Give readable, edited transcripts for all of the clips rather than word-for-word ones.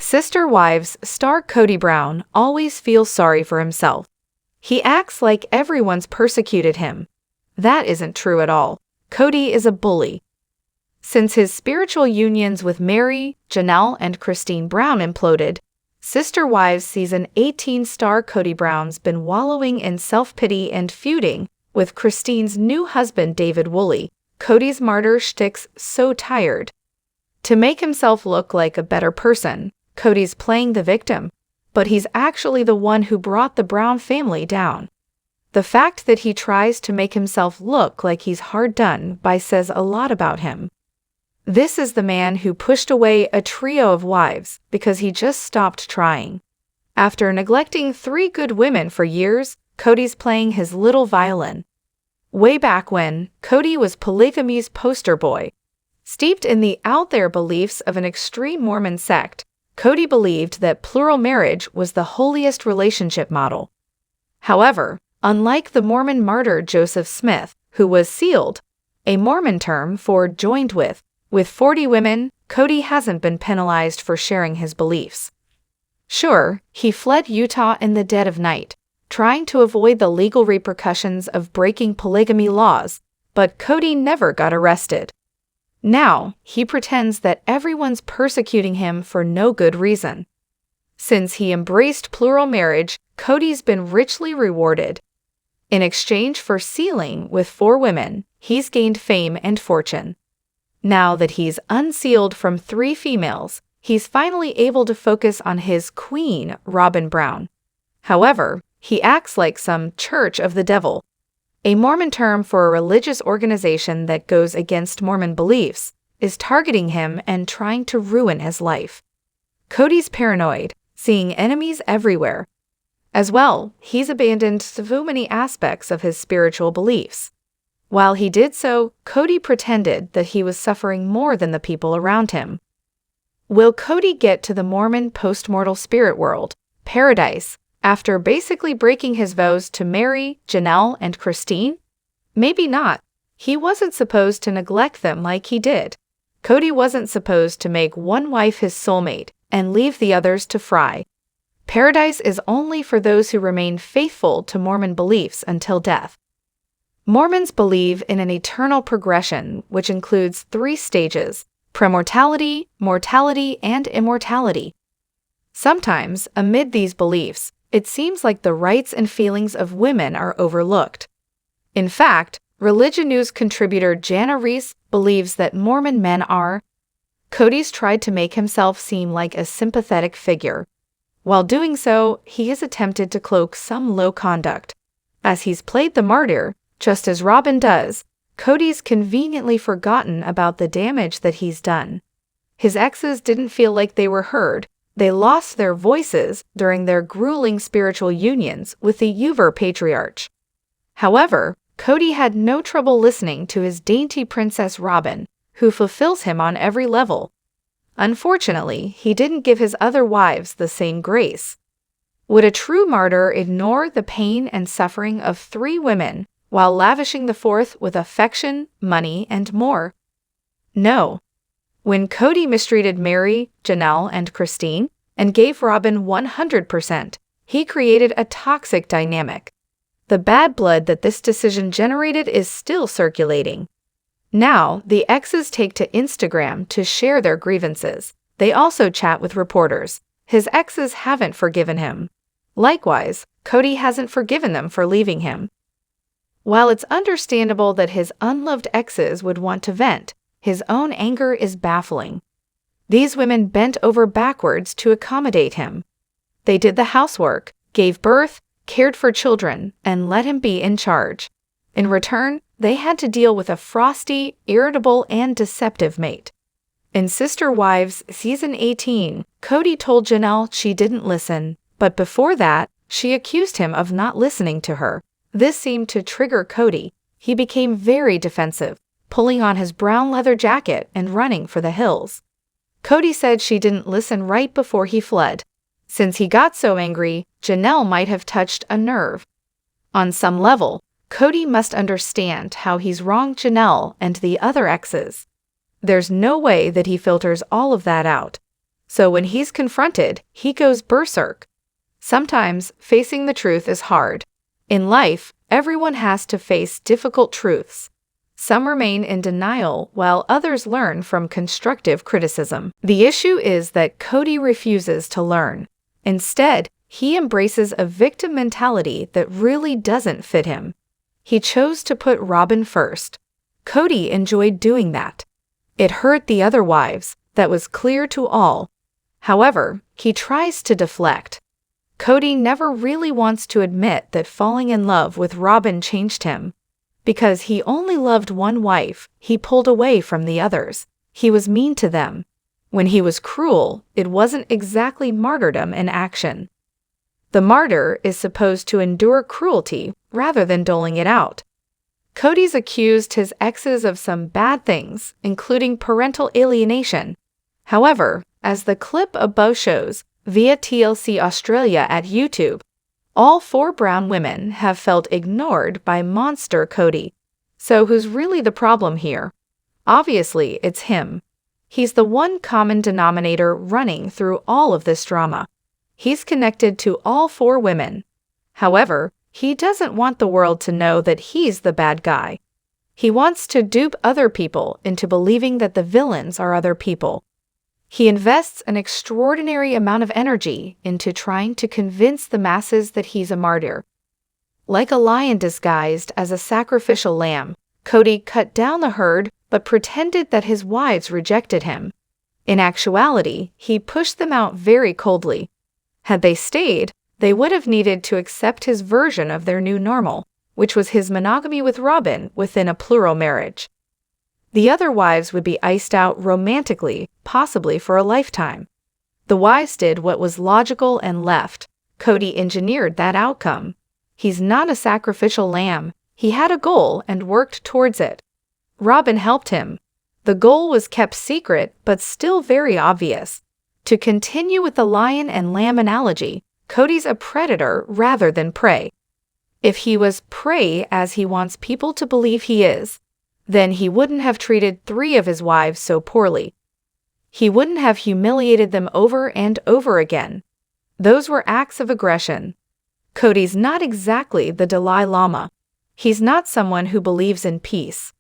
Sister Wives star Kody Brown always feels sorry for himself. He acts like everyone's persecuted him. That isn't true at all. Kody is a bully. Since his spiritual unions with Mary, Janelle, and Christine Brown imploded, Sister Wives Season 18 star Kody Brown's been wallowing in self-pity and feuding with Christine's new husband David Woolley. Kodys Martyr shtick's so tired. To make himself look like a better person, Kody's playing the victim, but he's actually the one who brought the Brown family down. The fact that he tries to make himself look like he's hard done by says a lot about him. This is the man who pushed away a trio of wives because he just stopped trying. After neglecting 3 good women for years, Kody's playing his little violin. Way back when, Kody was polygamy's poster boy. Steeped in the out-there beliefs of an extreme Mormon sect, Kody believed that plural marriage was the holiest relationship model. However, unlike the Mormon martyr Joseph Smith, who was sealed, a Mormon term for joined with 40 women, Kody hasn't been penalized for sharing his beliefs. Sure, he fled Utah in the dead of night, trying to avoid the legal repercussions of breaking polygamy laws, but Kody never got arrested. Now, he pretends that everyone's persecuting him for no good reason. Since he embraced plural marriage, Kody's been richly rewarded. In exchange for sealing with 4 women, he's gained fame and fortune. Now that he's unsealed from 3 females, he's finally able to focus on his queen, Robin Brown. However, he acts like some Church of the Devil, a Mormon term for a religious organization that goes against Mormon beliefs, is targeting him and trying to ruin his life. Kody's paranoid, seeing enemies everywhere. As well, he's abandoned so many aspects of his spiritual beliefs. While he did so, Kody pretended that he was suffering more than the people around him. Will Kody get to the Mormon postmortal spirit world, paradise, after basically breaking his vows to Mary, Janelle, and Christine? Maybe not. He wasn't supposed to neglect them like he did. Kody wasn't supposed to make one wife his soulmate and leave the others to fry. Paradise is only for those who remain faithful to Mormon beliefs until death. Mormons believe in an eternal progression, which includes 3 stages: premortality, mortality, and immortality. Sometimes, amid these beliefs, it seems like the rights and feelings of women are overlooked. In fact, Religion News contributor Jana Reese believes that Mormon men are. Kody's tried to make himself seem like a sympathetic figure. While doing so, he has attempted to cloak some low conduct. As he's played the martyr, just as Robin does, Kody's conveniently forgotten about the damage that he's done. His exes didn't feel like they were heard. They lost their voices during their grueling spiritual unions with the Uver patriarch. However, Kody had no trouble listening to his dainty princess Robin, who fulfills him on every level. Unfortunately, he didn't give his other wives the same grace. Would a true martyr ignore the pain and suffering of 3 women while lavishing the 4th with affection, money, and more? No. When Kody mistreated Mary, Janelle, and Christine, and gave Robin 100%, he created a toxic dynamic. The bad blood that this decision generated is still circulating. Now, the exes take to Instagram to share their grievances. They also chat with reporters. His exes haven't forgiven him. Likewise, Kody hasn't forgiven them for leaving him. While it's understandable that his unloved exes would want to vent, his own anger is baffling. These women bent over backwards to accommodate him. They did the housework, gave birth, cared for children, and let him be in charge. In return, they had to deal with a frosty, irritable, and deceptive mate. In Sister Wives Season 18, Kody told Janelle she didn't listen, but before that, she accused him of not listening to her. This seemed to trigger Kody. He became very defensive, pulling on his brown leather jacket and running for the hills. Kody said she didn't listen right before he fled. Since he got so angry, Janelle might have touched a nerve. On some level, Kody must understand how he's wronged Janelle and the other exes. There's no way that he filters all of that out. So when he's confronted, he goes berserk. Sometimes facing the truth is hard. In life, everyone has to face difficult truths. Some remain in denial while others learn from constructive criticism. The issue is that Kody refuses to learn. Instead, he embraces a victim mentality that really doesn't fit him. He chose to put Robyn first. Kody enjoyed doing that. It hurt the other wives, that was clear to all. However, he tries to deflect. Kody never really wants to admit that falling in love with Robyn changed him. Because he only loved one wife, he pulled away from the others. He was mean to them. When he was cruel, it wasn't exactly martyrdom in action. The martyr is supposed to endure cruelty rather than doling it out. Kody's accused his exes of some bad things, including parental alienation. However, as the clip above shows, via TLC Australia at YouTube, all 4 brown women have felt ignored by monster Kody. So who's really the problem here? Obviously, it's him. He's the one common denominator running through all of this drama. He's connected to all 4 women. However, he doesn't want the world to know that he's the bad guy. He wants to dupe other people into believing that the villains are other people. He invests an extraordinary amount of energy into trying to convince the masses that he's a martyr. Like a lion disguised as a sacrificial lamb, Kody cut down the herd but pretended that his wives rejected him. In actuality, he pushed them out very coldly. Had they stayed, they would have needed to accept his version of their new normal, which was his monogamy with Robyn within a plural marriage. The other wives would be iced out romantically, possibly for a lifetime. The wives did what was logical and left. Kody engineered that outcome. He's not a sacrificial lamb. He had a goal and worked towards it. Robyn helped him. The goal was kept secret but still very obvious. To continue with the lion and lamb analogy, Kody's a predator rather than prey. If he was prey as he wants people to believe he is, then he wouldn't have treated 3 of his wives so poorly. He wouldn't have humiliated them over and over again. Those were acts of aggression. Kody's not exactly the Dalai Lama. He's not someone who believes in peace.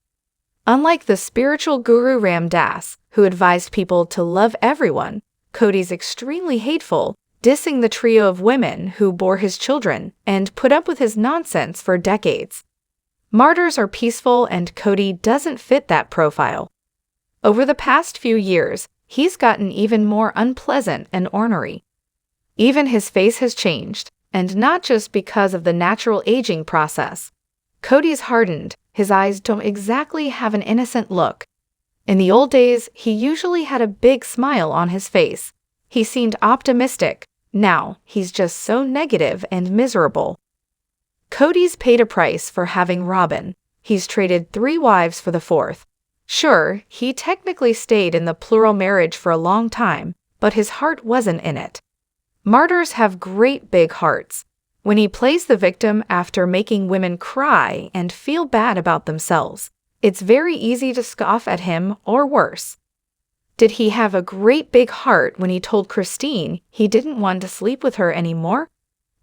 Unlike the spiritual guru Ram Dass, who advised people to love everyone, Kody's extremely hateful, dissing the trio of women who bore his children and put up with his nonsense for decades. Martyrs are peaceful and Kody doesn't fit that profile. Over the past few years, he's gotten even more unpleasant and ornery. Even his face has changed, and not just because of the natural aging process. Kody's hardened, his eyes don't exactly have an innocent look. In the old days, he usually had a big smile on his face. He seemed optimistic. Now, he's just so negative and miserable. Kody's paid a price for having Robyn. He's traded 3 wives for the 4th. Sure, he technically stayed in the plural marriage for a long time, but his heart wasn't in it. Martyrs have great big hearts. When he plays the victim after making women cry and feel bad about themselves, it's very easy to scoff at him or worse. Did he have a great big heart when he told Christine he didn't want to sleep with her anymore?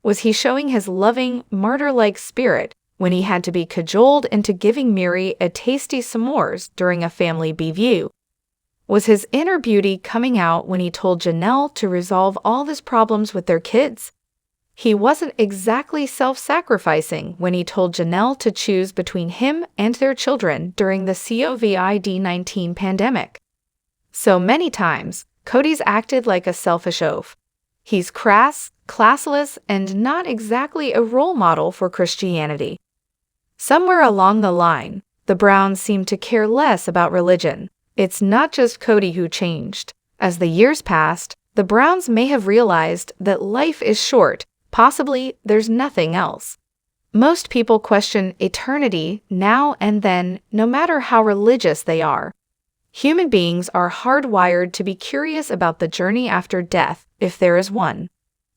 Was he showing his loving, martyr-like spirit when he had to be cajoled into giving Miri a tasty s'mores during a family bivouac? Was his inner beauty coming out when he told Janelle to resolve all his problems with their kids? He wasn't exactly self-sacrificing when he told Janelle to choose between him and their children during the COVID-19 pandemic. So many times, Kody's acted like a selfish oaf. He's crass, classless, and not exactly a role model for Christianity. Somewhere along the line, the Browns seem to care less about religion. It's not just Kody who changed. As the years passed, the Browns may have realized that life is short. Possibly, there's nothing else. Most people question eternity now and then, no matter how religious they are. Human beings are hardwired to be curious about the journey after death, if there is one.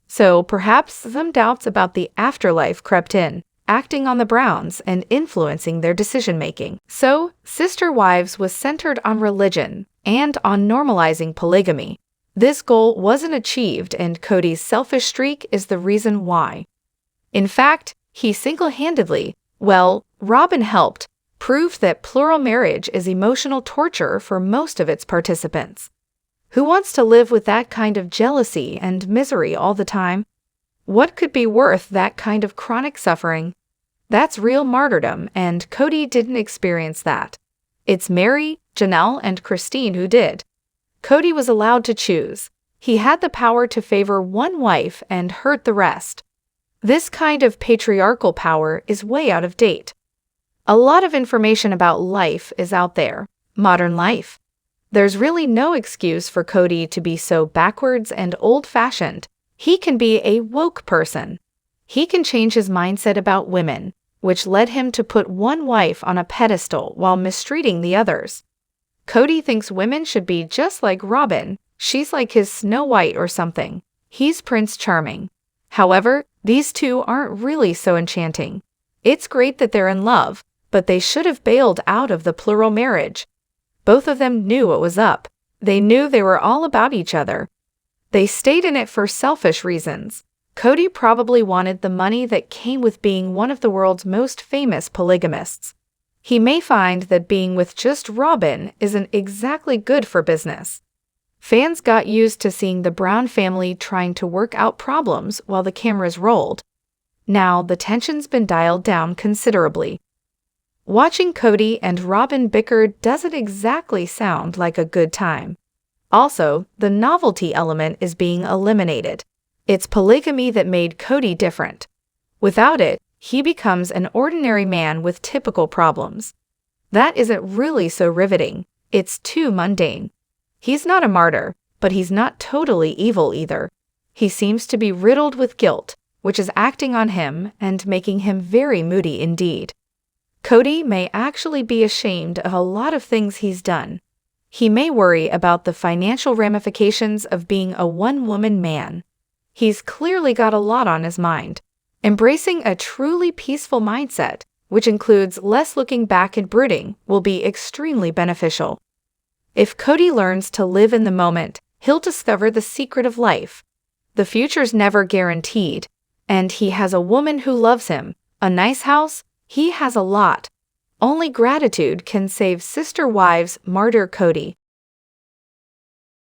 So perhaps some doubts about the afterlife crept in, acting on the Browns and influencing their decision-making. So, Sister Wives was centered on religion and on normalizing polygamy. This goal wasn't achieved, and Kody's selfish streak is the reason why. In fact, he single-handedly, well, Robin helped, proved that plural marriage is emotional torture for most of its participants. Who wants to live with that kind of jealousy and misery all the time? What could be worth that kind of chronic suffering? That's real martyrdom, and Kody didn't experience that. It's Mary, Janelle, and Christine who did. Kody was allowed to choose. He had the power to favor one wife and hurt the rest. This kind of patriarchal power is way out of date. A lot of information about life is out there. Modern life. There's really no excuse for Kody to be so backwards and old-fashioned. He can be a woke person. He can change his mindset about women, which led him to put one wife on a pedestal while mistreating the others. Kody thinks women should be just like Robin. She's like his Snow White or something. He's Prince Charming. However, these two aren't really so enchanting. It's great that they're in love, but they should have bailed out of the plural marriage. Both of them knew what was up. They knew they were all about each other. They stayed in it for selfish reasons. Kody probably wanted the money that came with being one of the world's most famous polygamists. He may find that being with just Robin isn't exactly good for business. Fans got used to seeing the Brown family trying to work out problems while the cameras rolled. Now the tension's been dialed down considerably. Watching Kody and Robin bicker doesn't exactly sound like a good time. Also, the novelty element is being eliminated. It's polygamy that made Kody different. Without it, he becomes an ordinary man with typical problems. That isn't really so riveting. It's too mundane. He's not a martyr, but he's not totally evil either. He seems to be riddled with guilt, which is acting on him and making him very moody indeed. Kody may actually be ashamed of a lot of things he's done. He may worry about the financial ramifications of being a one-woman man. He's clearly got a lot on his mind. Embracing a truly peaceful mindset, which includes less looking back and brooding, will be extremely beneficial. If Kody learns to live in the moment, he'll discover the secret of life. The future's never guaranteed, and he has a woman who loves him, a nice house. He has a lot. Only gratitude can save Sister Wives Martyr Kody.